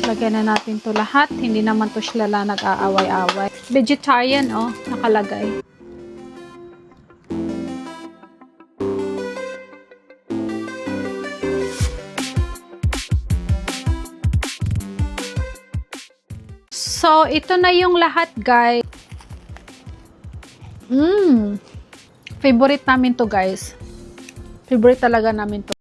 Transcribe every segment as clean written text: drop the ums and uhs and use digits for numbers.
Lagyan na natin to lahat. Hindi naman to sila nag-aaway-away. Vegetarian, oh, nakalagay. So, ito na yung lahat, guys. Favorite namin to, guys. Favorite talaga namin to.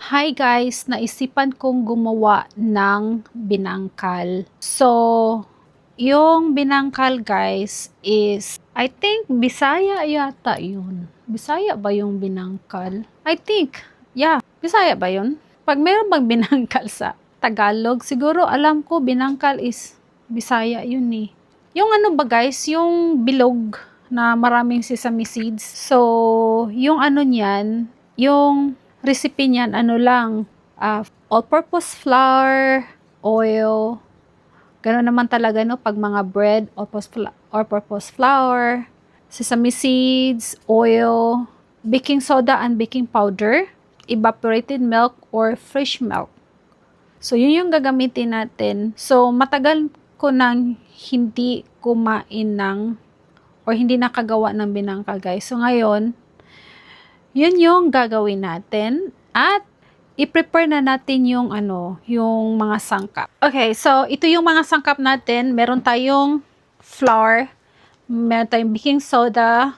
Hi guys, naisipan kong gumawa ng binangkal. So, yung binangkal guys is, I think, Bisaya yata yun. Bisaya ba yung binangkal? I think, yeah, Bisaya ba yun? Pag meron bang binangkal sa Tagalog, siguro alam ko binangkal is Bisaya yun eh. Yung ano ba guys, yung bilog na maraming sesame seeds. So, yung ano niyan, yung recipe niyan, ano lang, all-purpose flour, oil, gano'n naman talaga no, pag mga bread, all-purpose flour, sesame seeds, oil, baking soda and baking powder, evaporated milk or fresh milk. So, yun yung gagamitin natin. So, matagal ko nang hindi kumain ng or hindi nakagawa ng binangkal guys. So, ngayon, yun yung gagawin natin at i-prepare na natin yung ano, yung mga sangkap. Okay, so ito yung mga sangkap natin. Meron tayong flour, meron tayong baking soda,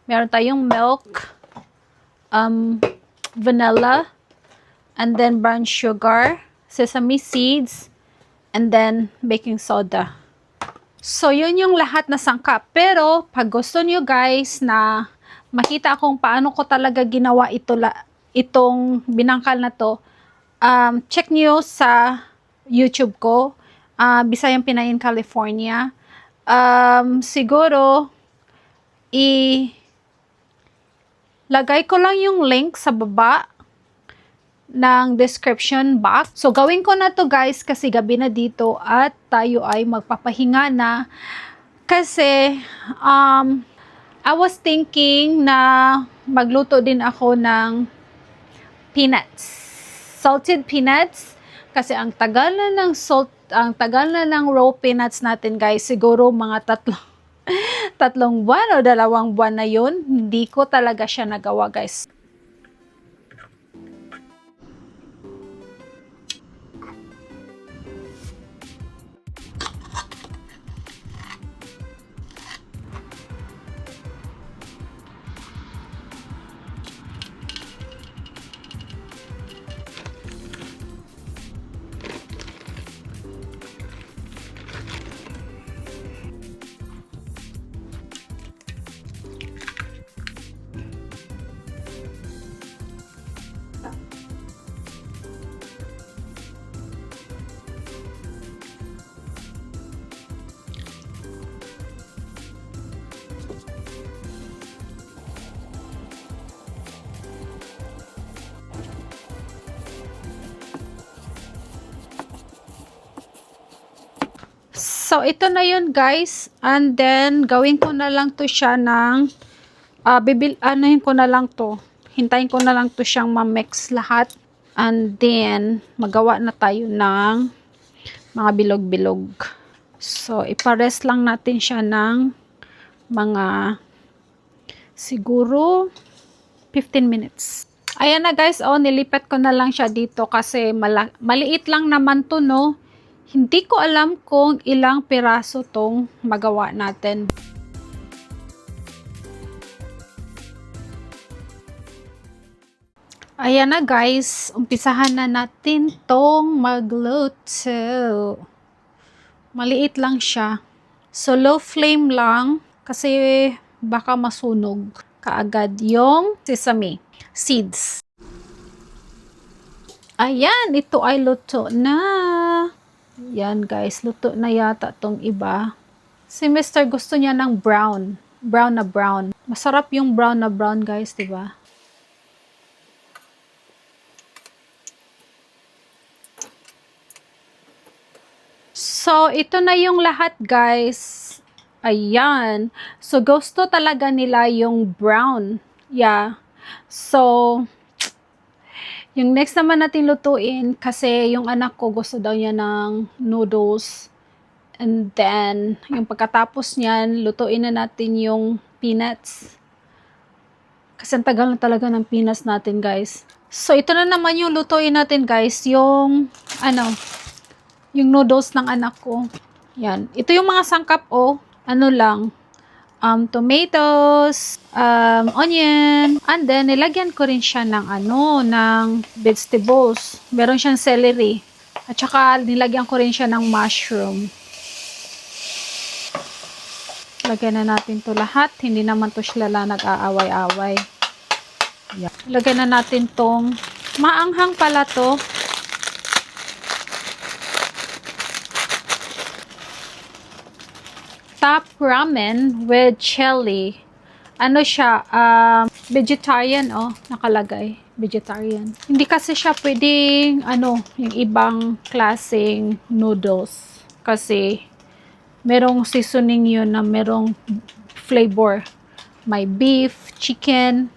meron tayong milk, vanilla, and then brown sugar, sesame seeds, and then baking soda. So, yun yung lahat na sangkap. Pero, pag gusto nyo guys na makita kung paano ko talaga ginawa itong binangkal na to, check nyo sa YouTube ko, Bisayang Pinayin California. Siguro, lagay ko lang yung link sa baba ng description box. So, gawin ko na to guys kasi gabi na dito at tayo ay magpapahinga na kasi I was thinking na magluto din ako ng peanuts. Salted peanuts kasi ang tagal na ng raw peanuts natin guys. Siguro mga tatlong buwan o 2 buwan na yun. Hindi ko talaga siya nagawa guys. So, ito na yun guys. And then, gawin ko na lang to siya ng, anuhin ko na lang to. Hintayin ko na lang to siyang ma-mix lahat. And then, magawa na tayo ng mga bilog-bilog. So, ipares lang natin siya ng mga, siguro, 15 minutes. Ayan na guys, oh, nilipat ko na lang siya dito kasi maliit lang naman to, no? Hindi ko alam kung ilang piraso tong magawa natin. Ayan na guys, umpisahan na natin tong magluto. Maliit lang siya. So low flame lang kasi baka masunog kaagad yung sesame seeds. Ayan, ito ay luto na. Yan guys, luto na yata tong iba. Si Mr. gusto niya ng brown. Brown na brown. Masarap yung brown na brown guys, diba? So, ito na yung lahat guys. Ayan. So, gusto talaga nila yung brown. Yeah. So, yung next naman natin lutuin, kasi yung anak ko gusto daw niya ng noodles. And then, yung pagkatapos niyan, lutuin na natin yung peanuts. Kasi ang tagal na talaga ng peanuts natin, guys. So, ito na naman yung lutuin natin, guys. Yung, yung noodles ng anak ko. Yan. Ito yung mga sangkap, ano lang, tomatoes, onion, and then nilagyan ko rin siya ng ng vegetables. Meron siyang celery. At saka nilagyan ko rin siya ng mushroom. Lagyan na natin to lahat. Hindi naman to sila nag-aaway-away. Yeah. Lagyan na natin tong maanghang pala to. Top ramen with chili. Ano siya? Vegetarian, nakalagay. Vegetarian. Hindi kasi siya pwedeng, yung ibang klaseng noodles. Kasi, merong seasoning yun na merong flavor. May beef, chicken,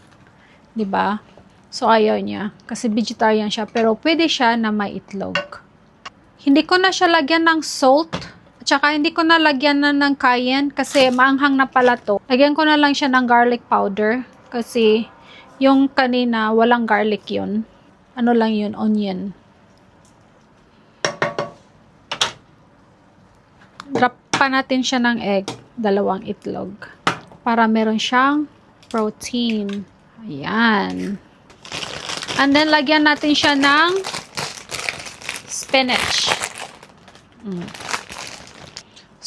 'di ba? So, ayaw niya. Kasi vegetarian siya. Pero, pwede siya na may itlog. Hindi ko na siya lagyan ng salt. Tsaka hindi ko na lagyan na ng cayenne kasi maanghang na pala to. Lagyan ko na lang siya ng garlic powder kasi yung kanina walang garlic yun. Ano lang yun, onion. Drop pa natin siya ng egg, 2 itlog. Para meron siyang protein. Ayan. And then lagyan natin siya ng spinach.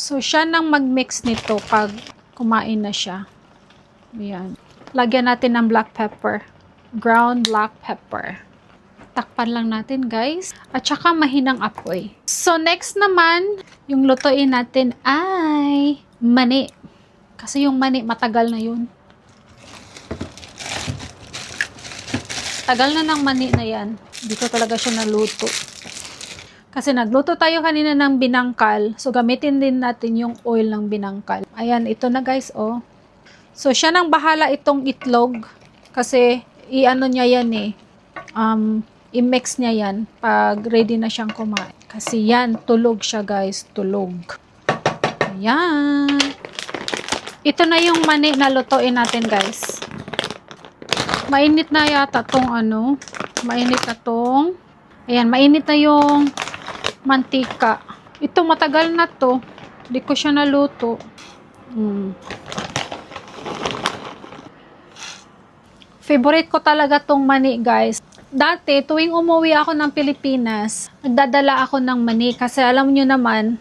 So, siya nang mag-mix nito pag kumain na siya. Ayan. Lagyan natin ng black pepper. Ground black pepper. Takpan lang natin, guys. At saka mahinang apoy. So, next naman, yung lutuin natin ay mani. Kasi yung mani, matagal na yun. Tagal na ng mani na yan. Dito talaga siya naluto. Kasi nagluto tayo kanina ng binangkal. So, gamitin din natin yung oil ng binangkal. Ayan, ito na guys, So, siya nang bahala itong itlog. Kasi, i-ano niya yan i-mix niya yan pag ready na siyang kumain. Kasi yan, tulog siya guys. Tulog. Ayan. Ito na yung mani na lutuin natin guys. Mainit na yata tong mainit na tong. Ayan, mainit na yung mantika. Ito matagal na to. Hindi ko siya naluto. Favorite ko talaga tong mani, guys. Dati, tuwing umuwi ako ng Pilipinas, nagdadala ako ng mani. Kasi alam nyo naman,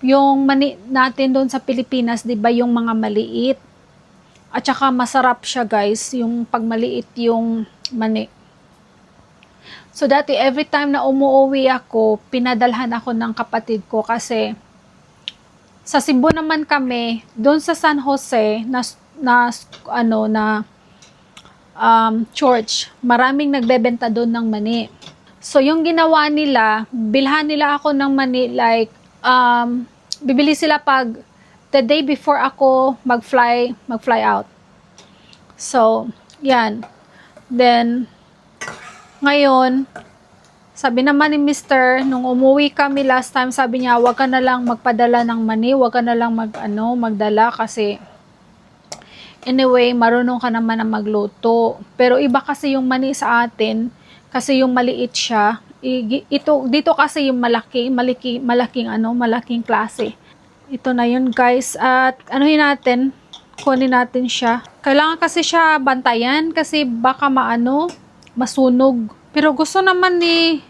yung mani natin doon sa Pilipinas, di ba yung mga maliit? At saka masarap siya, guys. Yung pag maliit yung mani. So, dati, every time na umuwi ako, pinadalhan ako ng kapatid ko kasi sa Cebu naman kami, doon sa San Jose, church, maraming nagbebenta doon ng mani. So, yung ginawa nila, bilhan nila ako ng mani, like, bibili sila pag the day before ako mag-fly out. So, yan. Then, ngayon, sabi naman ni Mr. nung umuwi kami last time, sabi niya, wag ka na lang magpadala ng mani, wag ka na lang magdala kasi anyway, marunong ka naman na magluto. Pero iba kasi yung mani sa atin, kasi yung maliit siya. Dito kasi yung malaking klase. Ito na yun guys, at kunin natin siya. Kailangan kasi siya bantayan kasi baka masunog. Pero gusto naman ni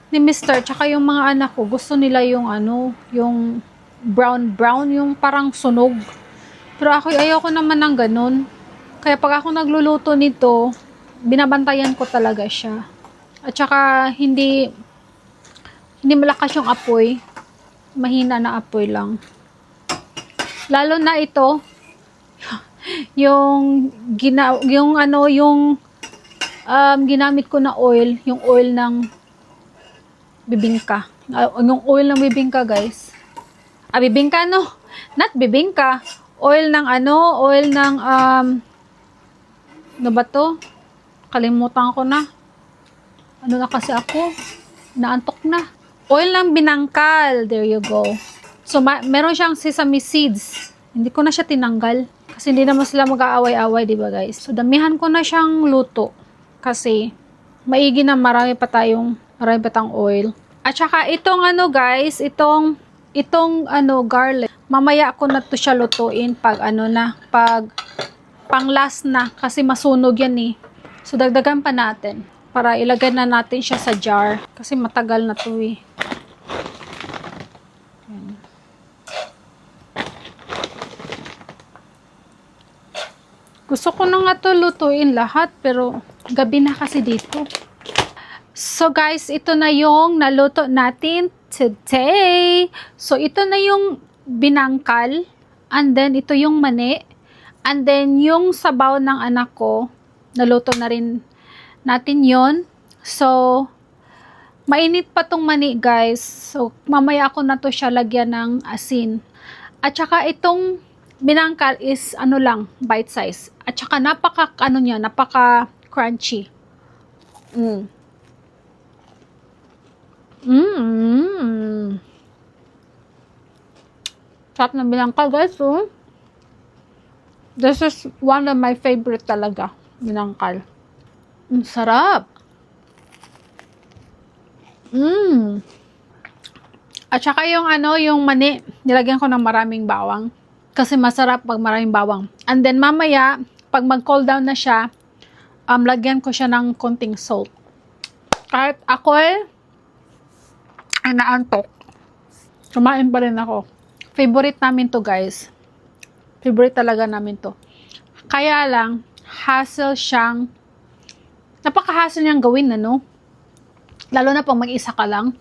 Mr. tsaka yung mga anak ko, gusto nila yung yung brown, yung parang sunog. Pero ako ayoko naman ng ganun. Kaya pag ako nagluluto nito, binabantayan ko talaga siya. At saka hindi malakas yung apoy. Mahina na apoy lang. Lalo na ito, yung ginamit ko na oil, yung oil ng bibingka. Yung oil ng bibingka, guys. Bibingka, no? Not bibingka. oil ng ano, oil ng, ano ba to? Kalimutan ko na. Ano na kasi ako? Naantok na. Oil ng binangkal. There you go. So, meron siyang sesame seeds. Hindi ko na siya tinanggal. Kasi hindi naman sila mag-aaway-away, di ba guys? So, damihan ko na siyang luto. Kasi, maigi na marami pa tayong oil. At saka, itong ano guys, itong ano, garlic. Mamaya ko na to siya lutuin pag ano na, pag pang last na. Kasi masunog yan eh. So, dagdagan pa natin. Para ilagay na natin siya sa jar. Kasi matagal na to eh. Gusto ko na nga to lutuin lahat. Pero gabi na kasi dito. So guys, ito na yung naluto natin today. So ito na yung binangkal. And then ito yung mani. And then yung sabaw ng anak ko. Naluto na rin natin yon. So, mainit pa tong mani guys. So, mamaya ako na to siya lagyan ng asin. At saka itong binangkal is ano lang, bite size. At saka napaka ano niya, napaka crunchy. Sarap ng binangkal guys. Oh. This is one of my favorite talaga, binangkal. Sarap. At saka yung ano, yung mani, nilagyan ko ng maraming bawang. Kasi masarap pag maraming bawang. And then mamaya, pag mag-cool down na siya, lagyan ko siya ng konting salt. Kahit ako ay naantok. Kumain pa rin ako. Favorite namin to guys. Favorite talaga namin to. Kaya lang, hassle siyang, napaka-hassle niyang gawin, ano? Lalo na pag mag-isa ka lang.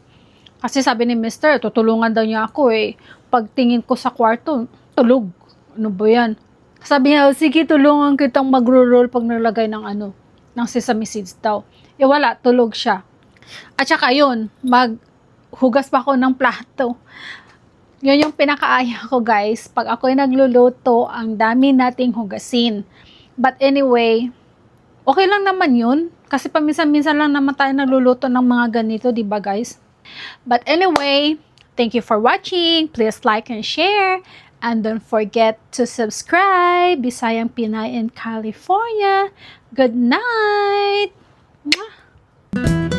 Kasi sabi ni Mister, tutulungan daw niya ako eh. Pagtingin ko sa kwarto, tulog. Ano ba yan? Sabi niya, sige, tulungan kitang magro-roll pag nalagay ng ano, ng sesame seeds daw. Eh wala, tulog siya. At saka yun, maghugas pa ako ng plato. Yun yung pinakaaya ko guys. Pag ako'y nagluluto, ang dami nating hugasin. But anyway, okay lang naman yun. Kasi paminsan-minsan lang naman tayo nagluluto ng mga ganito, di ba guys? But anyway, thank you for watching. Please like and share. And don't forget to subscribe. Bisayang Pinay in California. Good night! Mwah!